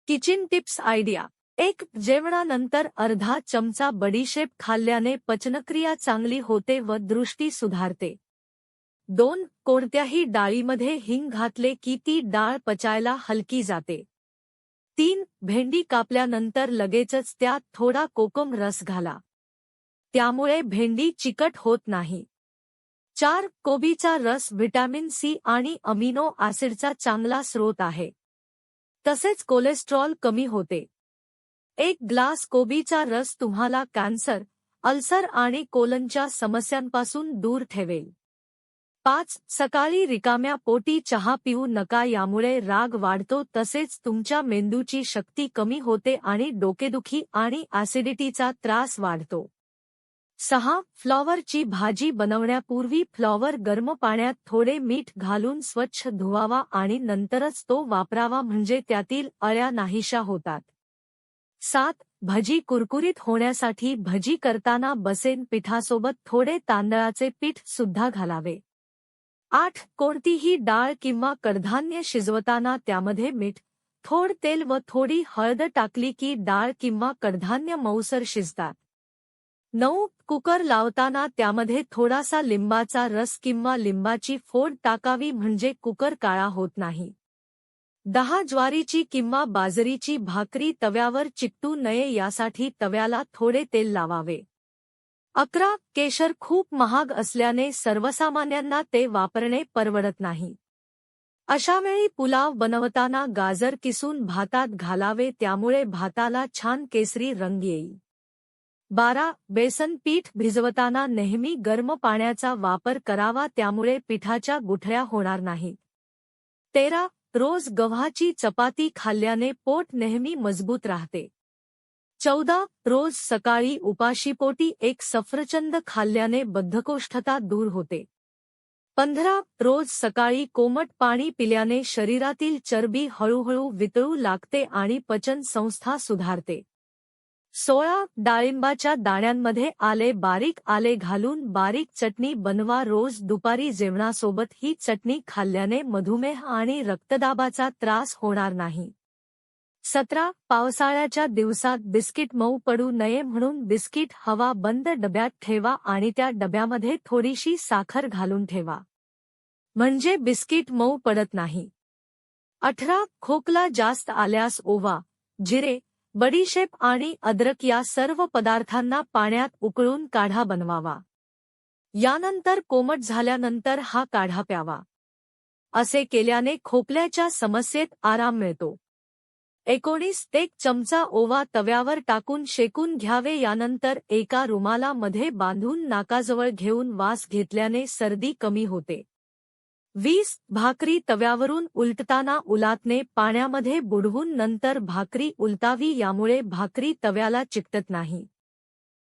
Kitchen tips idea 1. जेवणानंतर अर्धा चमचा बडीशेप खाल्ल्याने पचनक्रिया चांगली होते व दृष्टी सुधारते. 2. कोणत्याही डाळीमध्ये हिंग घातले की ती डाळ पचायला हलकी जाते. 3. भेंडी कापल्यानंतर लगेचच त्यात थोडा कोकम रस घाला. त्यामुळे भेंडी चिकट होत नाही. 4. कोबीचा रस व्हिटॅमिन सी आणि अमिनो ॲसिडचा चांगला स्रोत आहे. तसेच कोलेस्ट्रॉल कमी होते. 1 ग्लास कोबीचा रस तुम्हाला कॅन्सर, अल्सर आणि कोलनच्या समस्यांपासून दूर ठेवेल. 5. सकाळी रिकाम्या पोटी चहा पिऊ नका, यामुळे राग वाढतो तसेच तुमच्या मेंदूची शक्ती कमी होते आणि डोकेदुखी आणि ॲसिडिटीचा त्रास वाढतो. 6. फ्लॉवरची भाजी बनवण्यापूर्वी फ्लॉवर गरम पाण्यात थोडे मीठ घालून स्वच्छ धुवावा आणि नंतरच तो वापरावा, म्हणजे त्यातील अळ्या नाहीशा होतात. 7. भजी कुरकुरीत होण्यासाठी भजी करताना बेसन पिठासोबत थोडे तांदळाचे पीठ सुद्धा घालावे. 8. कोणतीही डाळ किंवा कडधान्य शिजवताना त्यामध्ये मीठ, थोड तेल व थोडी हळद टाकली की डाळ किंवा कडधान्य मऊसर शिजतात. 9. कुकर लावताना त्यामध्ये थोडासा लिंबाचा रस किंवा लिंबाची फोड टाकावी, म्हणजे कुकर काळा होत नाही. 10. ज्वारीची किंवा बाजरीची भाकरी तव्यावर चिकटू नये यासाठी तव्याला थोडे तेल लावावे. 11. केशर खूप महाग असल्याने सर्वसामान्यांना ते वापरणे परवडत नाही. अशावेळी पुलाव बनवताना गाजर किसून भातात घालावे, त्यामुळे भाताला छान केसरी रंग येईल. 12. बेसन पीठ भिजवताना नेहमी गरम पाण्याचा वापर करावा, त्यामुळे पिठाच्या गुठळ्या होणार नाहीत. 13. रोज गव्हाची चपाती खाल्ल्याने पोट नेहमी मजबूत राहते. 14. रोज सकाळी उपाशीपोटी एक सफरचंद खाल्ल्याने बद्धकोष्ठता दूर होते. 15. रोज सकाळी कोमट पाणी पिल्याने शरीरातील चरबी हळूहळू वितळू लागते आणि पचन संस्था सुधारते. 16. डाळिंबाच्या दाण्यांमध्ये बारीक आले घालून बारीक चटणी बनवा, रोज दुपारी जेवणासोबत ही चटणी खाल्ल्याने मधुमेह आणि रक्तदाबाचा त्रास होणार नाही. 17. पावसाळ्याच्या दिवसात बिस्किट मऊ पडू नये म्हणून बिस्किट हवा बंद डब्यात ठेवा आणि त्या डब्यामध्ये थोडीशी साखर घालून ठेवा, म्हणजे बिस्किट मऊ पडत नाही. 18. खोकला जास्त आल्यास ओवा, जिरे, बडीशेप आणि अद्रक या सर्व पदार्थांना पाण्यात उकळून काढा बनवावा. यानंतर कोमट झाल्यानंतर हा काढा प्यावा. असे केल्याने खोकल्याच्या समस्येत आराम मिळतो. 19. 1 चमचा ओवा तव्यावर टाकून शेकून घ्यावे, यानंतर एका रुमालामध्ये बांधून नाकाजवळ घेऊन वास घेतल्याने सर्दी कमी होते. 20. भाकरी तव्यावरून उलटताना उलाटने पाण्यामध्ये बुडवून नंतर भाकरी उलटावी, यामुळे भाकरी तव्याला चिकटत नाही.